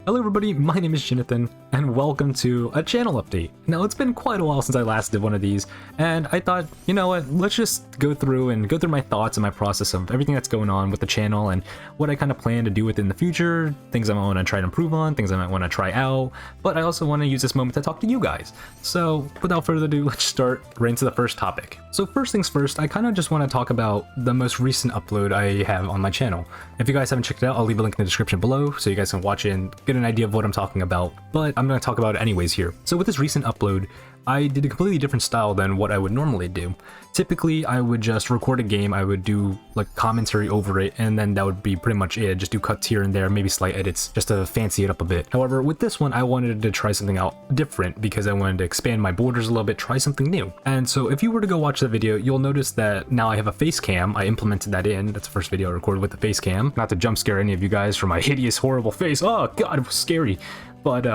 Hello everybody, my name is Jinathan, and welcome to a channel update. Now, it's been quite a while since I last did one of these, and I thought, you know what, let's just go through my thoughts and my process of everything that's going on with the channel and what I kind of plan to do with it in the future, things I might want to try to improve on, things I might want to try out, but I also want to use this moment to talk to you guys. So, without further ado, let's start right into the first topic. So first things first, I kind of just want to talk about the most recent upload I have on my channel. If you guys haven't checked it out, I'll leave a link in the description below so you guys can watch it and get an idea of what I'm talking about, but I'm going to talk about it anyways here. So with this recent upload, I did a completely different style than what I would normally do. Typically, I would just record a game, I would do like commentary over it, and then that would be pretty much it. Just do cuts here and there, maybe slight edits, just to fancy it up a bit. However, with this one, I wanted to try something out different because I wanted to expand my borders a little bit, try something new. And so if you were to go watch the video, you'll notice that now I have a face cam. I implemented that in. That's the first video I recorded with the face cam. Not to jump scare any of you guys for my hideous, horrible face. Oh god, it was scary. But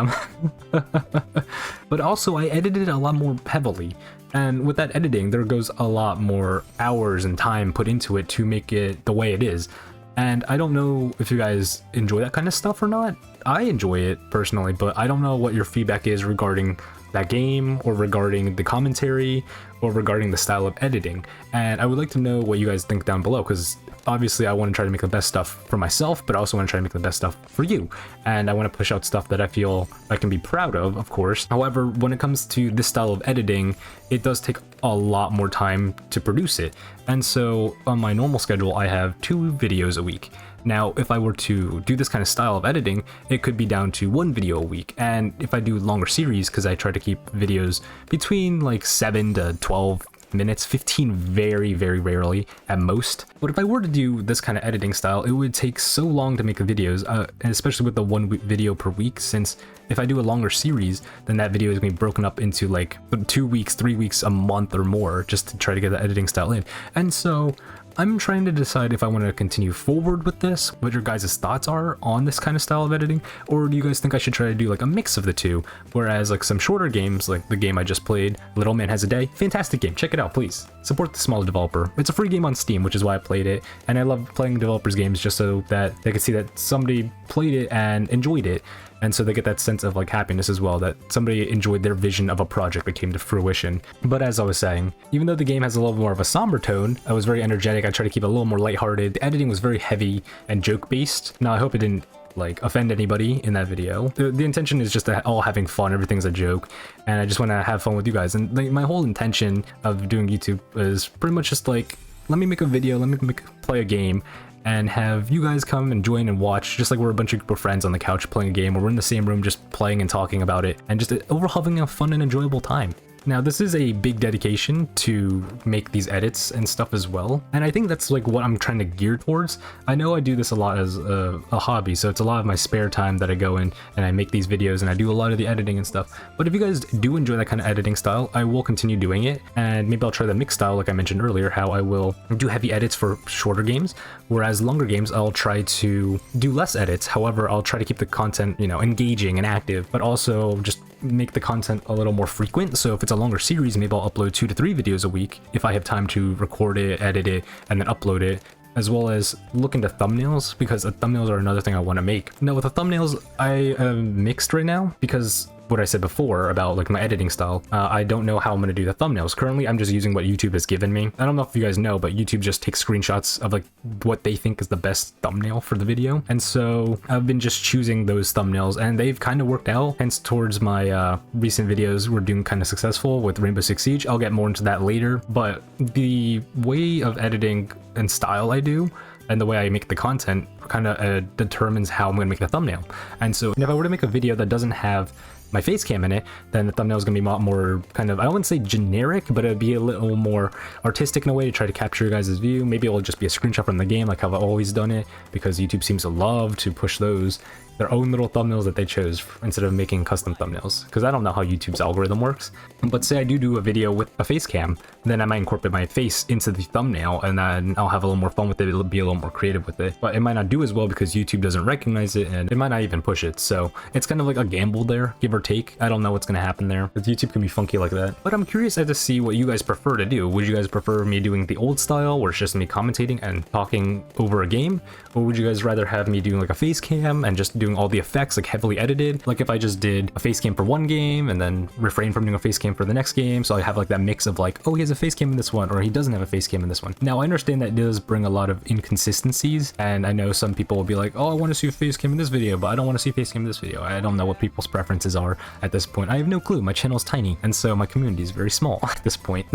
but also I edited it a lot more heavily, and with that editing there goes a lot more hours and time put into it to make it the way it is. And I don't know if you guys enjoy that kind of stuff or not. I enjoy it personally, but I don't know what your feedback is regarding that game, or regarding the commentary, or regarding the style of editing. And I would like to know what you guys think down below, because obviously I want to try to make the best stuff for myself, but I also want to try to make the best stuff for you. And I want to push out stuff that I feel I can be proud of course. However, when it comes to this style of editing, it does take a lot more time to produce it. And so on my normal schedule, I have 2 videos a week. Now, if I were to do this kind of style of editing, it could be down to 1 video a week. And if I do longer series, because I try to keep videos between like 7 to 12 minutes, 15 very rarely at most. But if I were to do this kind of editing style, it would take so long to make the videos, and especially with the 1 video per week, since if I do a longer series, then that video is going to be broken up into like 2 weeks, 3 weeks, a month or more, just to try to get the editing style in. And so I'm trying to decide if I want to continue forward with this, what your guys' thoughts are on this kind of style of editing, or do you guys think I should try to do like a mix of the two? Whereas like some shorter games, like the game I just played, Little Man Has a Day, fantastic game, check it out please. Support the small developer. It's a free game on Steam, which is why I played it, and I love playing developers games just so that they can see that somebody played it and enjoyed it. And so they get that sense of like happiness as well, that somebody enjoyed their vision of a project that came to fruition. But as I was saying, even though the game has a little more of a somber tone, I was very energetic. I tried to keep it a little more lighthearted. The editing was very heavy and joke based. Now I hope it didn't like offend anybody in that video. The intention is just all having fun, everything's a joke, and I just want to have fun with you guys. And like, my whole intention of doing YouTube is pretty much just like, let me make a video, let me play a game, and have you guys come and join and watch, just like we're a bunch of group of friends on the couch playing a game, or we're in the same room just playing and talking about it, and just overall having a fun and enjoyable time. Now, this is a big dedication to make these edits and stuff as well, and I think that's like what I'm trying to gear towards. I know I do this a lot as a hobby, so it's a lot of my spare time that I go in and I make these videos and I do a lot of the editing and stuff. But if you guys do enjoy that kind of editing style, I will continue doing it, and maybe I'll try the mix style like I mentioned earlier, how I will do heavy edits for shorter games, whereas longer games I'll try to do less edits. However, I'll try to keep the content, you know, engaging and active, but also just make the content a little more frequent. So if it's a longer series, maybe I'll upload 2 to 3 videos a week if I have time to record it, edit it, and then upload it, as well as look into thumbnails, because thumbnails are another thing I want to make. Now with the thumbnails, I am mixed right now, because what I said before about like my editing style, I don't know how I'm going to do the thumbnails. Currently, I'm just using what YouTube has given me. I don't know if you guys know, but YouTube just takes screenshots of like what they think is the best thumbnail for the video. And so I've been just choosing those thumbnails, and they've kind of worked out. Hence towards my recent videos were doing kind of successful with Rainbow Six Siege. I'll get more into that later, but the way of editing and style I do, and the way I make the content kind of determines how I'm going to make the thumbnail. And so if I were to make a video that doesn't have my face cam in it, then the thumbnail is going to be a lot more kind of, I wouldn't say generic, but it'd be a little more artistic in a way to try to capture your guys' view. Maybe it'll just be a screenshot from the game like how I've always done it, because YouTube seems to love to push those, their own little thumbnails that they chose instead of making custom thumbnails, because I don't know how YouTube's algorithm works. But say I do a video with a face cam, then I might incorporate my face into the thumbnail, and then I'll have a little more fun with it. It'll be a little more creative with it, but it might not do as well because YouTube doesn't recognize it and it might not even push it. So it's kind of like a gamble there, give or take. I don't know what's going to happen there, but YouTube can be funky like that. But I'm curious to see what you guys prefer to do. Would you guys prefer me doing the old style where it's just me commentating and talking over a game? Or would you guys rather have me doing like a face cam and just doing all the effects like heavily edited? Like if I just did a face cam for one game and then refrain from doing a face cam for the next game. So I have like that mix of like, oh, he has a face cam in this one, or he doesn't have a face cam in this one. Now I understand that does bring a lot of inconsistencies, and I know some people will be like, oh, I want to see a face cam in this video, but I don't want to see a face cam in this video. I don't know what people's preferences are at this point. I have no clue. My channel's tiny, and so my community is very small at this point.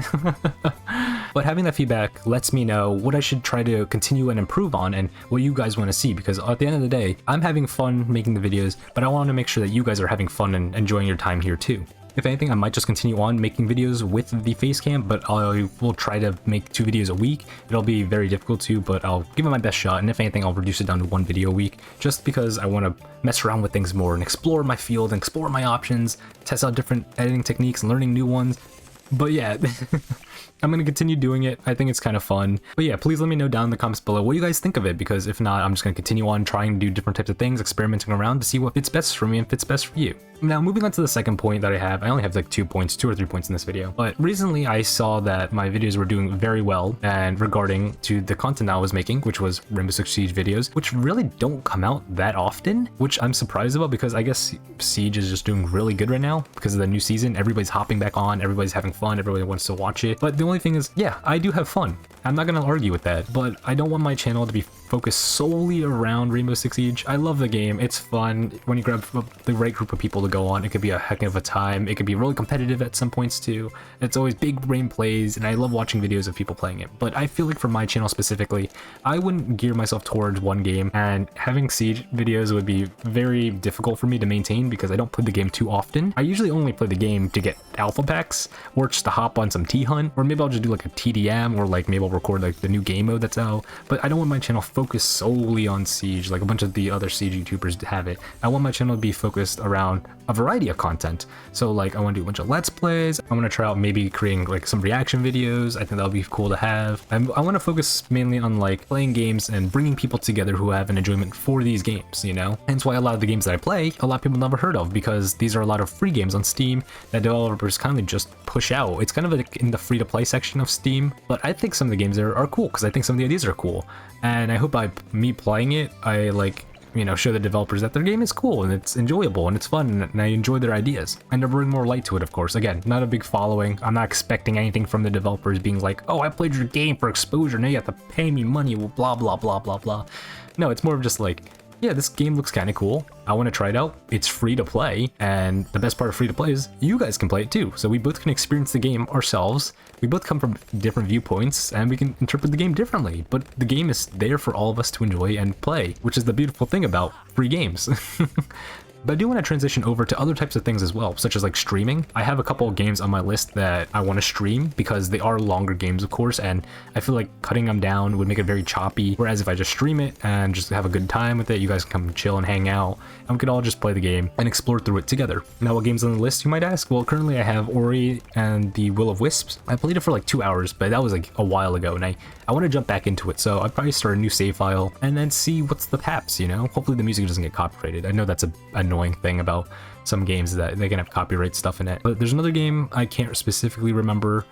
But having that feedback lets me know what I should try to continue and improve on and what you guys want to see, because at the end of the day, I'm having fun making the videos, but I want to make sure that you guys are having fun and enjoying your time here too. If anything, I might just continue on making videos with the face cam, but I will try to make 2 videos a week. It'll be very difficult to, but I'll give it my best shot, and if anything, I'll reduce it down to 1 video a week, just because I want to mess around with things more and explore my field and explore my options, test out different editing techniques and learning new ones. But yeah, I'm going to continue doing it. I think it's kind of fun. But yeah, please let me know down in the comments below what you guys think of it, because if not, I'm just going to continue on trying to do different types of things, experimenting around to see what fits best for me and fits best for you. Now, moving on to the second point that I only have like 2 or 3 points in this video, but recently I saw that my videos were doing very well, and regarding to the content I was making, which was Rainbow Six Siege videos, which really don't come out that often, which I'm surprised about because I guess Siege is just doing really good right now because of the new season. Everybody's hopping back on, everybody's having fun, everybody wants to watch it. But the only thing is, yeah, I do have fun. I'm not gonna argue with that, but I don't want my channel to be focused solely around Rainbow Six Siege. I love the game, it's fun. When you grab the right group of people to go on, it could be a heck of a time. It could be really competitive at some points too. It's always big brain plays, and I love watching videos of people playing it. But I feel like for my channel specifically, I wouldn't gear myself towards one game, and having Siege videos would be very difficult for me to maintain because I don't play the game too often. I usually only play the game to get alpha packs, or just to hop on some T-Hunt, or maybe I'll just do like a TDM, or like maybe I'll record like the new game mode that's out. But I don't want my channel focused solely on Siege like a bunch of the other Siege YouTubers have it. I want my channel to be focused around a variety of content. So like I want to do a bunch of Let's Plays. I want to try out maybe creating like some reaction videos. I think that'll be cool to have. I want to focus mainly on like playing games and bringing people together who have an enjoyment for these games, you know? Hence why a lot of the games that I play, a lot of people never heard of, because these are a lot of free games on Steam that developers kind of just push out. It's kind of like in the free to play section of Steam, but I think some of the games there are cool because I think some of the ideas are cool. And I hope by me playing it, I like, you know, show the developers that their game is cool and it's enjoyable and it's fun and I enjoy their ideas. And to bring more light to it, of course. Again, not a big following. I'm not expecting anything from the developers being like, oh, I played your game for exposure, now you have to pay me money, blah, blah, blah, blah, blah. No, it's more of just like, yeah, this game looks kind of cool. I want to try it out. It's free to play, and the best part of free to play is you guys can play it too. So we both can experience the game ourselves. We both come from different viewpoints, and we can interpret the game differently. But the game is there for all of us to enjoy and play, which is the beautiful thing about free games. But I do want to transition over to other types of things as well, such as like streaming. I have a couple of games on my list that I want to stream because they are longer games, of course, and I feel like cutting them down would make it very choppy. Whereas if I just stream it and just have a good time with it, you guys can come chill and hang out, and we could all just play the game and explore through it together. Now, what games on the list, you might ask? Well, currently I have Ori and the Will of Wisps. I played it for like 2 hours, but that was like a while ago, and I want to jump back into it, so I'd probably start a new save file and then see what's the paps, you know? Hopefully the music doesn't get copyrighted. I know that's a annoying thing about some games that they can have copyright stuff in it. But there's another game I can't specifically remember,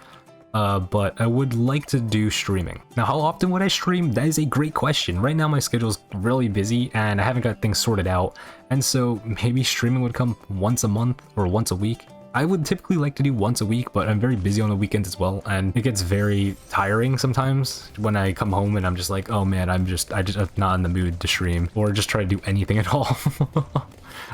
but I would like to do streaming. Now, how often would I stream? That is a great question. Right now my schedule is really busy and I haven't got things sorted out, and so maybe streaming would come once a month or once a week. I would typically like to do once a week, but I'm very busy on the weekends as well, and it gets very tiring sometimes when I come home and I'm just like, oh man, I'm just not in the mood to stream or just try to do anything at all.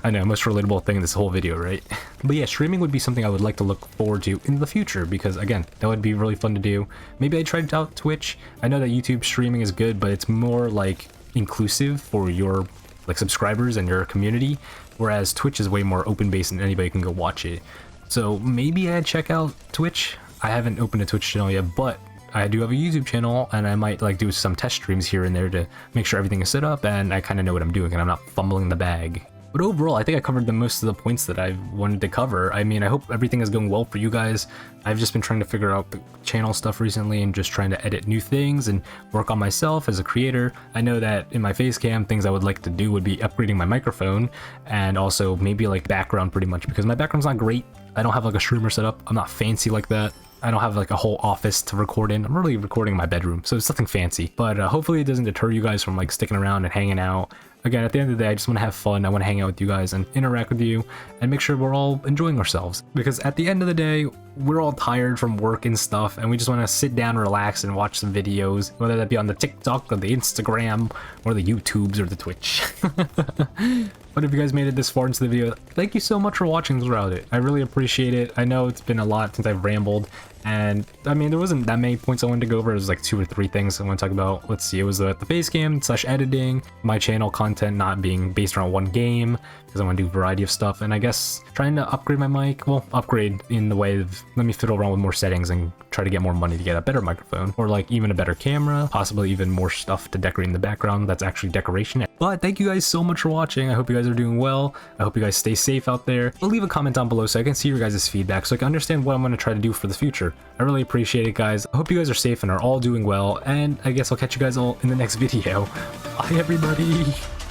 I know, most relatable thing in this whole video, right? But yeah, streaming would be something I would like to look forward to in the future, because again, that would be really fun to do. Maybe I tried out Twitch. I know that YouTube streaming is good, but it's more like inclusive for your like subscribers and your community, whereas Twitch is way more open based and anybody can go watch it. So maybe I'd check out Twitch. I haven't opened a Twitch channel yet, but I do have a YouTube channel, and I might like do some test streams here and there to make sure everything is set up and I kind of know what I'm doing and I'm not fumbling the bag. But overall, I think I covered the most of the points that I wanted to cover. I mean, I hope everything is going well for you guys. I've just been trying to figure out the channel stuff recently and just trying to edit new things and work on myself as a creator. I know that in my face cam, things I would like to do would be upgrading my microphone and also maybe like background pretty much, because my background's not great. I don't have like a streamer set up. I'm not fancy like that. I don't have like a whole office to record in. I'm really recording in my bedroom, so it's nothing fancy. But hopefully it doesn't deter you guys from like sticking around and hanging out. Again, at the end of the day, I just want to have fun. I want to hang out with you guys and interact with you and make sure we're all enjoying ourselves. Because at the end of the day, we're all tired from work and stuff, and we just want to sit down, relax, and watch some videos, whether that be on the TikTok or the Instagram or the YouTubes or the Twitch. But if you guys made it this far into the video, thank you so much for watching throughout it. I really appreciate it. I know it's been a lot since I've rambled, and I mean, there wasn't that many points I wanted to go over. It was like 2 or 3 things I want to talk about. Let's see, it was the face cam / editing, my channel content not being based around one game, because I want to do a variety of stuff, and I guess trying to upgrade my mic. Well, upgrade in the way of let me fiddle around with more settings and try to get more money to get a better microphone, or like even a better camera, possibly even more stuff to decorate in the background that's actually decoration. But thank you guys so much for watching. I hope you guys are doing well. I hope you guys stay safe out there. Leave a comment down below so I can see your guys' feedback, so I can understand what I'm going to try to do for the future. I really appreciate it, guys. I hope you guys are safe and are all doing well, and I guess I'll catch you guys all in the next video. Bye, everybody.